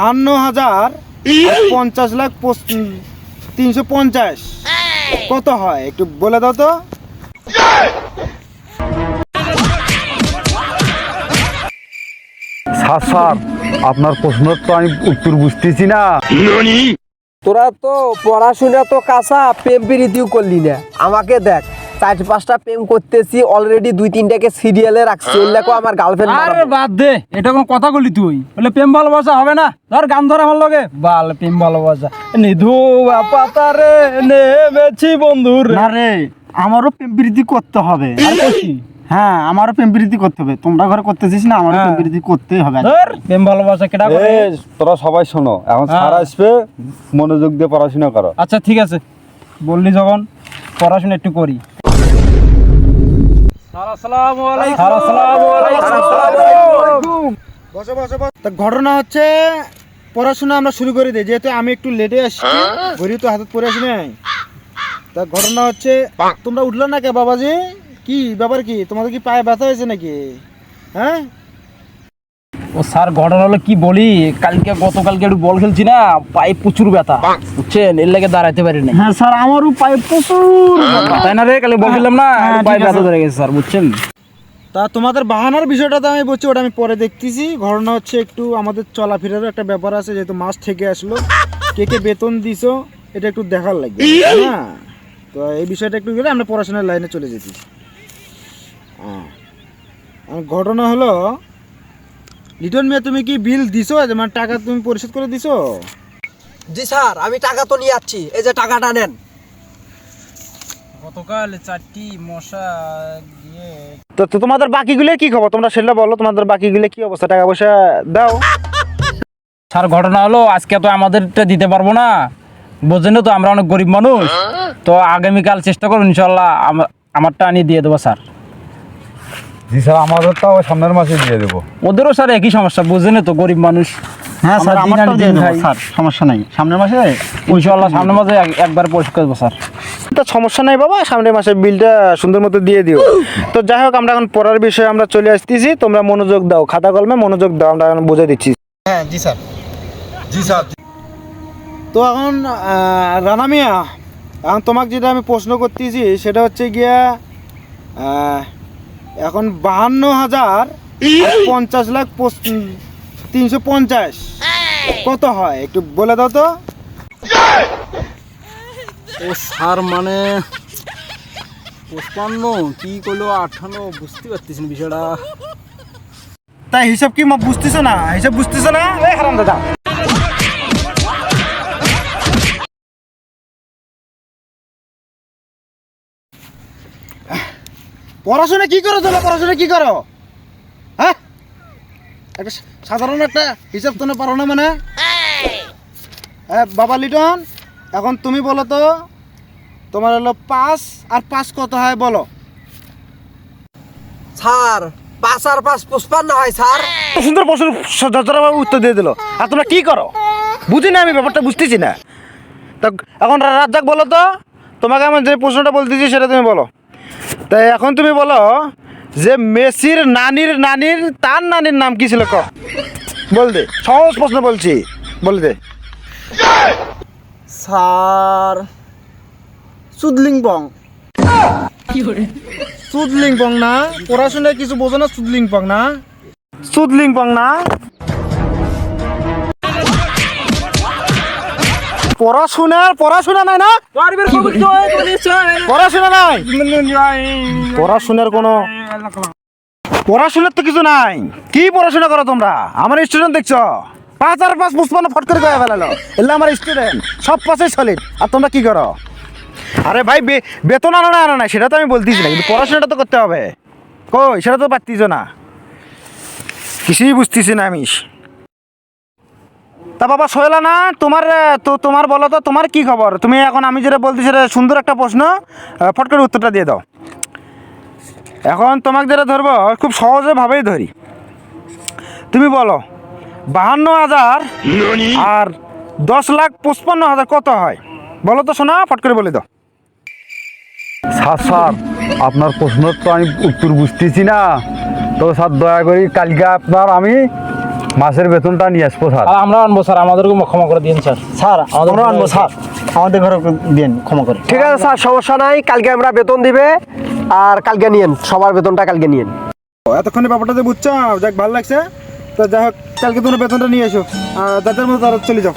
52,50,350 কত হয় একটু বলে দাও তো। স্যার আপনার প্রশ্নের তো আমি উত্তর বুঝতেছি না। তোরা তো পড়াশোনা তো কাঁচা, প্রেম প্রীতিও করলি না। আমাকে দেখ, 4-5টা প্রেম করতেছি অলরেডি, 2-3টাকে সিরিয়ালে রাখছি। ওইলাকো আমার গার্লফ্রেন্ড। আরে বাদ দে, এটা কোন কথা বলি তুই? বলে প্রেম ভালোবাসা হবে না? ধর গান ধর আমার লগে, বাল প্রেম ভালোবাসা নিধু পাতারে নেমেছি বন্ধুর। না রে, আমারও প্রেম প্রীতি করতে হবে। হ্যাঁ, আমারও প্রেম প্রীতি করতে হবে। তোমরা ঘরে করতেছিস না, আমারও প্রেম প্রীতি করতেই হবে। ধর প্রেম ভালোবাসা কেডা করে? তোরা সবাই শোনো, এখন স্যার আসবে, মনোযোগ দিয়ে পড়াশোনা করো। আচ্ছা ঠিক আছে, বললি যখন পড়াশোনা একটু করি। আসসালামু আলাইকুম। বসো বসো বসো। তা ঘটনা হচ্ছে, পড়াশোনা আমরা শুরু করে দিই, যেহেতু আমি একটু লেটে আসছি, ঘড়ি তো হাতে পড়ে আসি নাই। তা ঘটনা হচ্ছে, তোমরা উঠলো না কে বাবাজি? কি ব্যাপার, কি তোমাদের কি পায়ে ব্যথা হয়েছে নাকি? হ্যাঁ ও স্যার, ঘটনা হলো কি বলি, গতকালকে একটু বল খেলছি না, পায়ে প্রচুর ব্যথা, বুঝছেন? এর লাগে দাঁড়াইতে পারি না। হ্যাঁ স্যার, আমারও পায়ে প্রচুর ব্যথা। তাই না রে? কালকে বল খেললাম না, হ্যাঁ, পায়ে ঠিক ব্যথা আছে। ধরে গেছে স্যার, বুঝছেন? তা তোমাদের বাহানার বিষয়টা তো আমি বলছি, ওটা আমি পরে দেখতেছি। ঘটনা হচ্ছে একটু আমাদের চলাফেরারও একটা ব্যাপার আছে, যেহেতু মাস থেকে আসলো, কে কে বেতন দিছো এটা একটু দেখার লাগবে। হ্যাঁ, তো এই বিষয়টা একটু গেলে আমরা পড়াশোনার লাইনে চলে যেতেছি। হ্যাঁ, ঘটনা হলো, লিটন মিয়া, তুমি কি বিল দিছো? মানে টাকা তুমি পরিশোধ করে দিছো? জি স্যার, আমি টাকা তো নিয়ে যাচ্ছি। এই যে টাকাটা নেন। গতকাল 4টি মশা দিয়ে। তো তোমাদের বাকিগুলোর কি খবর? তোমরা সেটা বলো, তোমাদের বাকিগুলো কি অবস্থা? টাকা পয়সা দাও। স্যার ঘটনা হলো, আজকে তো আমাদেরটা দিতে পারবো না, বোঝেন তো আমরা অনেক গরিব মানুষ। তো আগামীকাল চেষ্টা করুন, ইনশাল্লাহ আমারটা আনিয়ে দিয়ে দেবো স্যার। জি স্যার, আমাদেরটাও সামনের মাসে দিয়ে দেবো। ওদেরও স্যার একই সমস্যা, বোঝেন তো গরিব মানুষ। হ্যাঁ স্যার, আমরা দিন আমারটাও আনি দিয়ে দিন দেবো খাই। স্যার, সমস্যা নাই। সামনের মাসে ইনশাল্লাহ সামনের মাসে একবার পরিষ্কার করবো স্যার। তো সমস্যা নাই বাবা, সামনের মাসে বিলটা সুন্দর মতো দিয়ে দিও। তো যাই হোক, আমরা এখন পড়ার বিষয়ে আমরা চলে আসতেছি। তোমরা মনোযোগ দাও, খাতা কলমে মনোযোগ দাও, আমরা এখন বুঝে দিচ্ছি। হ্যাঁ জি স্যার, জি স্যার। তো এখন রানা মিয়া, এখন তোমাকে যেটা আমি প্রশ্ন করতেছি সেটা হচ্ছে গিয়া, এখন 52,50,350 কত হয় একটু বলে দাও তো। ও স্যার, মানে 55 কি করলো 58, বুঝতে পারতেছেন বিষয়টা? তাই হিসাব কি বুঝতেছো না? হিসাব বুঝতেছো না? এই হারাম দাদা, পড়াশোনা কি করো তোমরা? পড়াশোনা কি করো? হ্যাঁ, একটা সাধারণ একটা হিসাব তো পারো না মানে? হ্যাঁ বাবা লিটন, এখন তুমি বলো তো, তোমার হলো 5 আর 5 কত হয় বলো। স্যার, 5 আর 5 55 হয় স্যার। সুন্দর প্রশ্ন যথাযথভাবে উত্তর দিয়ে দিল। আর তোমরা কি করো বুঝি না, আমি ব্যাপারটা বুঝতেছি না। তা এখন রাজ্জাক বলো তো, তোমাকে আমি যে প্রশ্নটা বলতেছি সেটা তুমি বলো। তাই এখন তুমি বলো যে মেসির নানির তার নানির নাম কি ছিল? বল দে, সহজ প্রশ্ন বলছি, বলে দে। স্যার, সুদলিংপং। সুদলিংপং না? পড়াশোনায় কিছু বোঝো না? সুদলিংপং না? সুদলিংপং না? পড়াশোনা নাই না? পড়াশোনা নাই? পড়াশোনার কোনো পড়াশোনার তো কিছু নাই। কি পড়াশোনা করো তোমরা? আমার স্টুডেন্ট দেখছো 5 আর 5 55 ফট করে গায়ে ফেলালো, এগুলো আমার স্টুডেন্ট, সব পাশে সলিড। আর তোমরা কি করো? আরে ভাই, বেতন আনো না সেটা তো আমি বলতেছি না, কিন্তু পড়াশোনাটা তো করতে হবে। কই সেটা তো পারতিস না, কিছুই বুঝতেছি না আমি। তা বাবা সোহেলা না, তোমার বলো তো, তোমার কি খবর? তুমি এখন আমি যেটা বলতেছি সেটা সুন্দর একটা প্রশ্ন, ফট করে উত্তরটা দিয়ে দাও। এখন তোমাকে যেটা ধরবো খুব সহজভাবেই ধরি, তুমি বলো 52,000 আর 10,55,000 কত হয় বলো তো শোনা, ফট করে বলে দাও। স্যার আপনার প্রশ্নের তো আমি উত্তর বুঝতেছি না। তো স্যার দয়া করি কালকে আপনার আমি মাসের বেতনটা নিয়ে আসবো স্যার। আর আমরা আনবো স্যার, আমাদেরকে ক্ষমা করে দিন স্যার। স্যার আমরা আনবো স্যার, আমাদের ঘরে দিন ক্ষমা করে। ঠিক আছে স্যার, সমস্যা নাই, কালকে আমরা বেতন দিবে আর কালকে নিয়েন, সবার বেতনটা কালকে নিয়েন। এতক্ষণে ব্যাপারটা যে বুঝছো, যাক ভালো লাগছে। তো যাই হোক, কালকে তোমরা বেতনটা নিয়ে এসো আর যাদের মতো তারা চলে যাও।